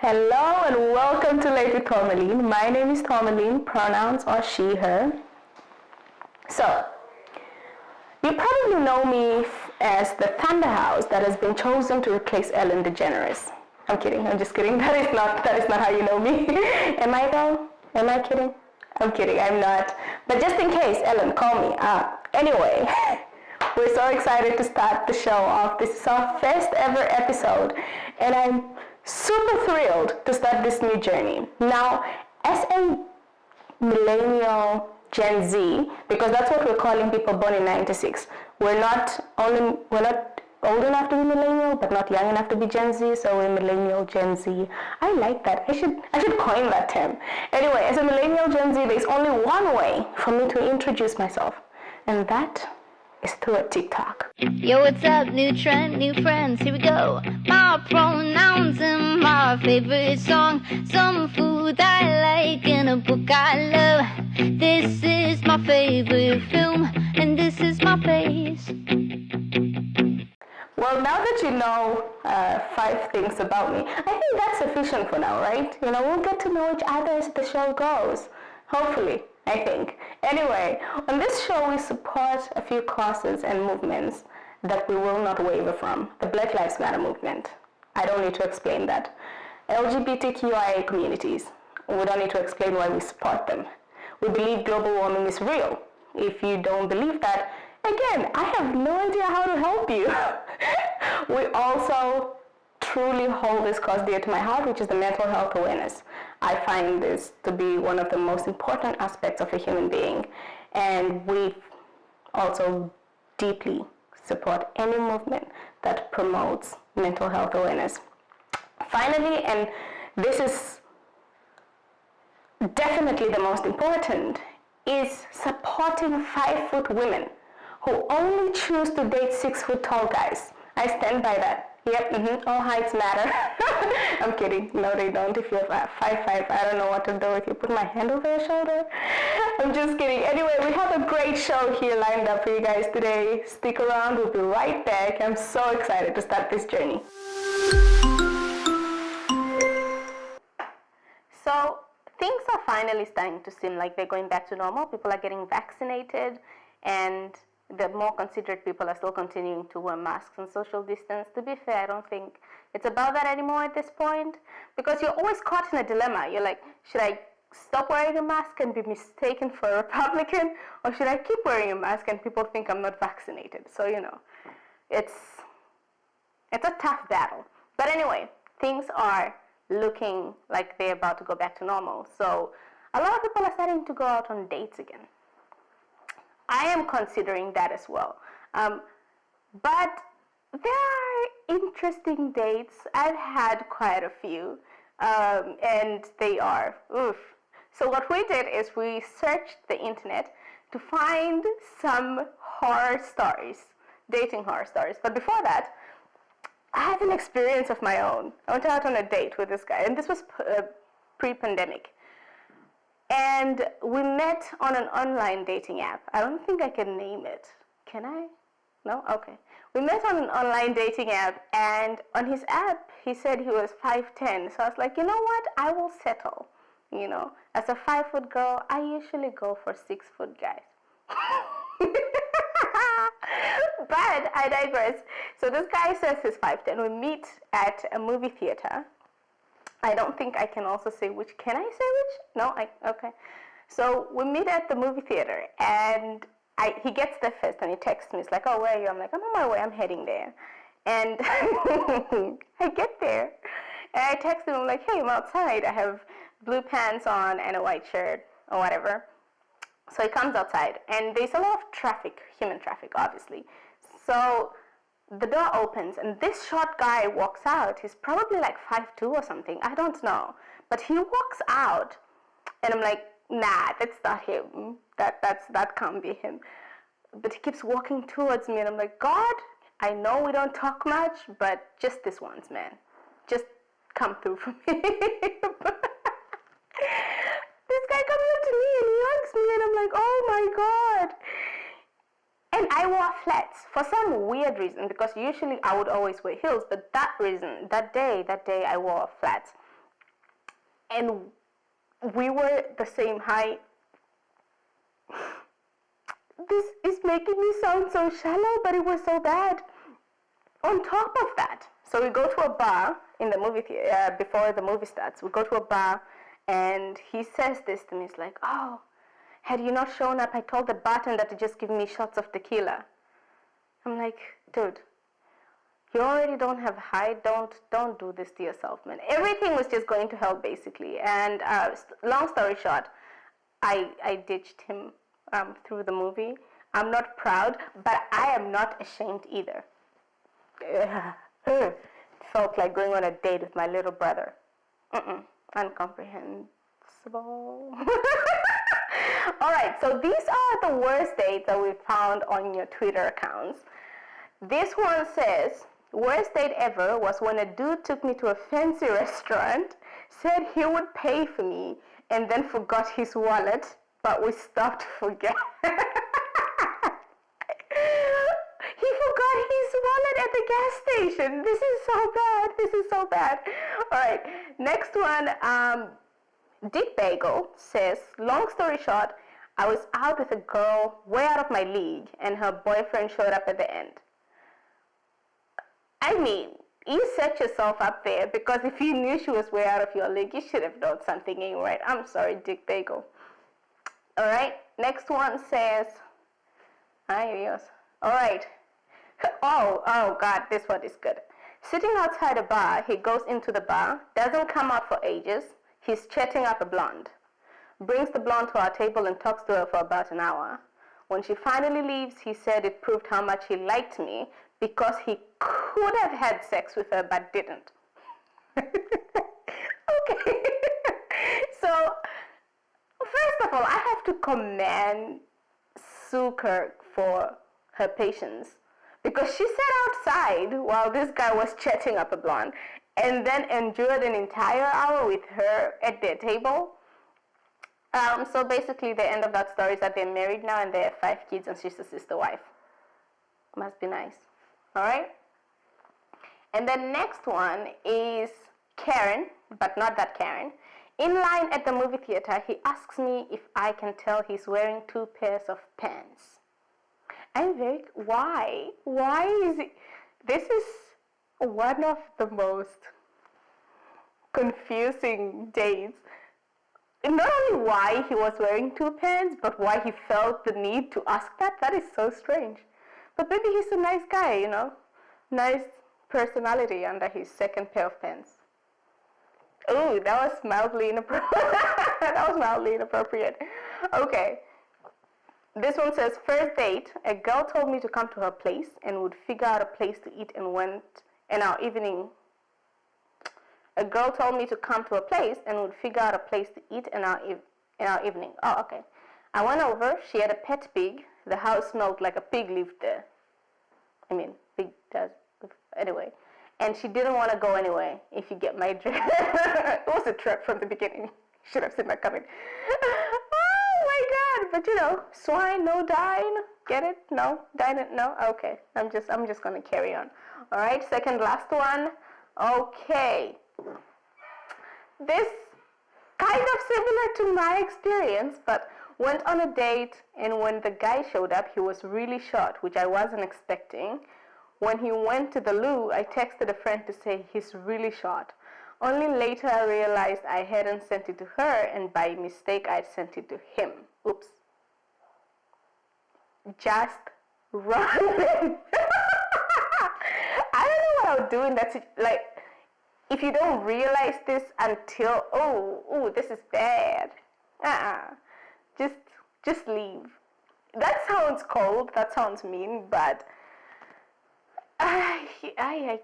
Hello and welcome to Late with Tourmaline. My name is Tourmaline, pronouns are she, her. So, you probably know me as the Thunder House that has been chosen to replace Ellen DeGeneres. I'm kidding, I'm just kidding. That is not how you know me. Am I though? Am I kidding? I'm kidding, I'm not. But just in case, Ellen, call me. Anyway, we're so excited to start the show off. This is our first ever episode, and I'm super thrilled to start this new journey. Now, as a millennial Gen Z, because that's what we're calling people born in 96, we're not old enough to be millennial, but not young enough to be Gen Z, so we're millennial Gen Z. I like that. I should coin that term. Anyway, as a millennial Gen Z, there's only one way for me to introduce myself, and that is through a TikTok. Yo, what's up? New trend, new friends, here we go. My pronouns and my favorite song. Some food I like and a book I love. This is my favorite film, and this is my place. Well, now that you know 5 things about me, I think that's sufficient for now, right? We'll get to know each other as the show goes. Hopefully, I think. Anyway, on this show we support a few causes and movements that we will not waver from. The Black Lives Matter movement. I don't need to explain that. LGBTQIA communities. We don't need to explain why we support them. We believe global warming is real. If you don't believe that, again, I have no idea how to help you. We also truly hold this cause dear to my heart, which is the mental health awareness. I find this to be one of the most important aspects of a human being, and we also deeply support any movement that promotes mental health awareness. Finally, and this is definitely the most important, is supporting 5-foot women who only choose to date 6-foot tall guys. I stand by that. Yep, all heights matter. I'm kidding. No, they don't. If you're 5'5", I don't know what to do if you put my hand over your shoulder. I'm just kidding. Anyway, we have a great show here lined up for you guys today. Stick around. We'll be right back. I'm so excited to start this journey. So, things are finally starting to seem like they're going back to normal. People are getting vaccinated, and the more considerate people are still continuing to wear masks and social distance. To be fair, I don't think it's about that anymore at this point, because you're always caught in a dilemma. You're like, should I stop wearing a mask and be mistaken for a Republican, or should I keep wearing a mask and people think I'm not vaccinated? So, it's a tough battle. But anyway, things are looking like they're about to go back to normal. So a lot of people are starting to go out on dates again. I am considering that as well. But there are interesting dates. I've had quite a few, and they are oof. So what we did is we searched the internet to find some horror stories, dating horror stories. But before that, I had an experience of my own. I went out on a date with this guy, and this was pre-pandemic. And we met on an online dating app. I don't think I can name it. Can I? No? Okay. We met on an online dating app, and on his app, he said he was 5'10". So I was like, you know what? I will settle. As a 5-foot girl, I usually go for 6-foot guys. But I digress. So this guy says he's 5'10". We meet at a movie theater. I don't think I can also say which. Can I say which? No? Okay. So we meet at the movie theater, and he gets there first, and he texts me. He's like, oh, where are you? I'm like, I'm on my way. I'm heading there. And I get there, and I text him. I'm like, hey, I'm outside. I have blue pants on and a white shirt or whatever. So he comes outside, and there's a lot of traffic, human traffic, obviously. So the door opens, and this short guy walks out. He's probably like 5'2" or something. I don't know. But he walks out, and I'm like, nah, that's not him. That can't be him. But he keeps walking towards me, and I'm like, God, I know we don't talk much, but just this once, man. Just come through for me. This guy comes up to me, and he hugs me, and I'm like, oh my God. And I wore flats for some weird reason, because usually I would always wear heels, but that day I wore flats. and we were the same height. This is making me sound so shallow, but it was so bad. On top of that, so we go to a bar in the movie theater, before the movie starts. We go to a bar, and he says this to me. He's like, "Oh, had you not shown up, I told the bartender to just give me shots of tequila." I'm like, dude, you already don't have height. Don't do this to yourself, man. Everything was just going to hell, basically. And long story short, I ditched him through the movie. I'm not proud, but I am not ashamed either. It felt like going on a date with my little brother. Incomprehensible. All right, so these are the worst dates that we found on your Twitter accounts. This one says, worst date ever was when a dude took me to a fancy restaurant, said he would pay for me, and then forgot his wallet, but we stopped for gas. He forgot his wallet at the gas station. This is so bad. This is so bad. All right, next one. Dick Bagel says, long story short, I was out with a girl way out of my league, and her boyfriend showed up at the end. I mean, you set yourself up there, because if you knew she was way out of your league, you should have known something ain't right. I'm sorry, Dick Bagel. All right, next one says, ay Dios. All right. Oh God, this one is good. Sitting outside a bar, he goes into the bar, doesn't come out for ages. He's chatting up a blonde. Brings the blonde to our table and talks to her for about an hour. When she finally leaves, he said it proved how much he liked me because he could have had sex with her but didn't. Okay. So, first of all, I have to commend Sue Kirk for her patience, because she sat outside while this guy was chatting up a blonde and then endured an entire hour with her at their table. So basically the end of that story is that they're married now and they have 5 kids and she's a sister wife. Must be nice. All right? And the next one is Karen, but not that Karen. In line at the movie theater, he asks me if I can tell he's wearing 2 pairs of pants. I'm very, why? Why is it? This is one of the most confusing dates. Not only why he was wearing 2 pants, but why he felt the need to ask that. That is so strange. But maybe he's a nice guy, you know. Nice personality under his 2nd pair of pants. Oh, that was mildly inappropriate. That was mildly inappropriate. Okay. This one says, first date, a girl told me to come to her place and would figure out a place to eat and went in our evening. A girl told me to come to a place and would figure out a place to eat in our evening. Oh, okay. I went over. She had a pet pig. The house smelled like a pig lived there. I mean, pig does. Anyway. And she didn't want to go anyway, if you get my drift. It was a trap from the beginning. Should have seen that coming. Oh my God! But you know, swine, no dine. Get it? No? Dine it? No? Okay. I'm just gonna carry on. Alright, second last one. Okay. This kind of similar to my experience, but went on a date, and when the guy showed up, he was really short, which I wasn't expecting. When he went to the loo, I texted a friend to say he's really short. Only later I realized I hadn't sent it to her, and by mistake I'd sent it to him. Oops. Just run. I don't know what I would do in that situation. Like, if you don't realize this until, oh, this is bad. Just leave. That sounds cold. That sounds mean, but I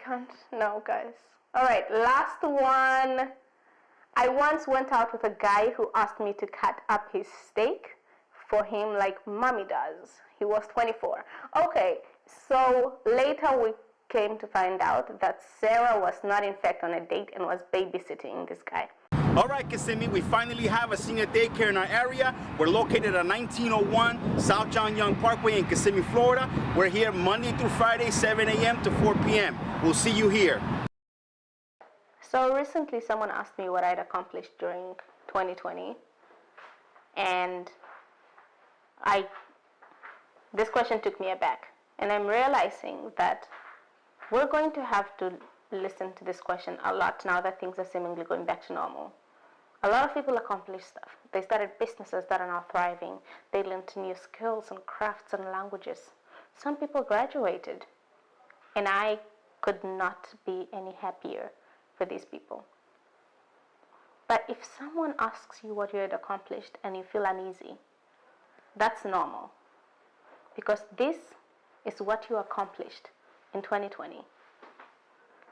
can't. No, guys. All right, last one. I once went out with a guy who asked me to cut up his steak for him like mommy does. He was 24. Okay, so later we came to find out that Sarah was not in fact on a date and was babysitting this guy. All right, Kissimmee, we finally have a senior daycare in our area. We're located at 1901 South John Young Parkway in Kissimmee, Florida. We're here Monday through Friday, 7 a.m. to 4 p.m. We'll see you here. So recently someone asked me what I'd accomplished during 2020, and this question took me aback, and I'm realizing that we're going to have to listen to this question a lot now that things are seemingly going back to normal. A lot of people accomplish stuff. They started businesses that are now thriving. They learned new skills and crafts and languages. Some people graduated, and I could not be any happier for these people. But if someone asks you what you had accomplished and you feel uneasy, that's normal, because this is what you accomplished in 2020.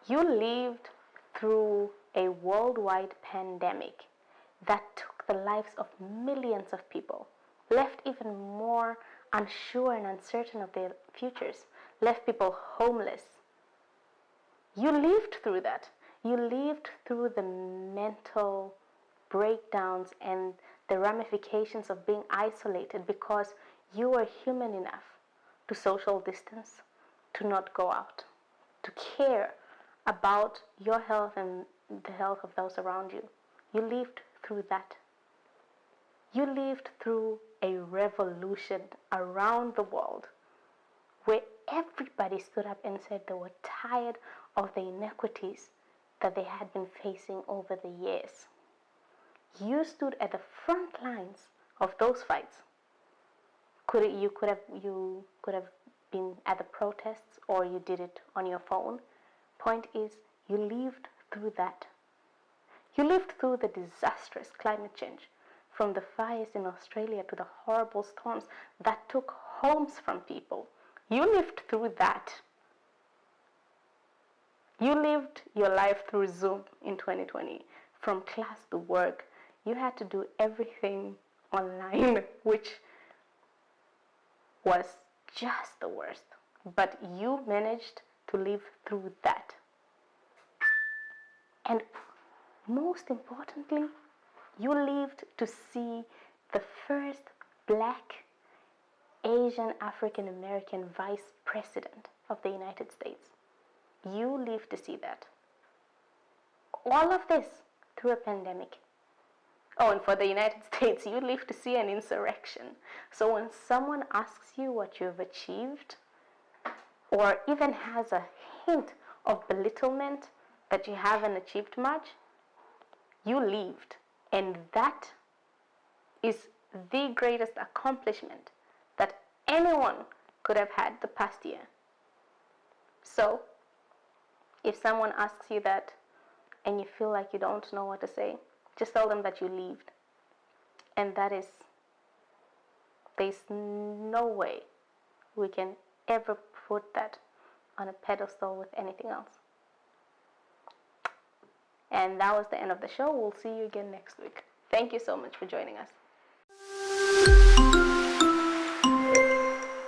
You lived through a worldwide pandemic that took the lives of millions of people, left even more unsure and uncertain of their futures, left people homeless. You lived through that. You lived through the mental breakdowns and the ramifications of being isolated because you were human enough to social distance, to not go out, to care about your health and the health of those around you. You lived through that. You lived through a revolution around the world where everybody stood up and said they were tired of the inequities that they had been facing over the years. You stood at the front lines of those fights. You could have been at the protests, or you did it on your phone. Point is, you lived through that. You lived through the disastrous climate change, from the fires in Australia to the horrible storms that took homes from people. You lived through that. You lived your life through Zoom in 2020, from class to work. You had to do everything online, which was just the worst. But you managed to live through that. And most importantly, you lived to see the first Black, Asian, African American vice president of the United States. You lived to see that. All of this through a pandemic. Oh, and for the United States, you lived to see an insurrection. So when someone asks you what you've achieved, or even has a hint of belittlement that you haven't achieved much, you lived. And that is the greatest accomplishment that anyone could have had the past year. So, if someone asks you that and you feel like you don't know what to say, just tell them that you lived. And there's no way we can ever put that on a pedestal with anything else. And that was the end of the show. We'll see you again next week. Thank you so much for joining us.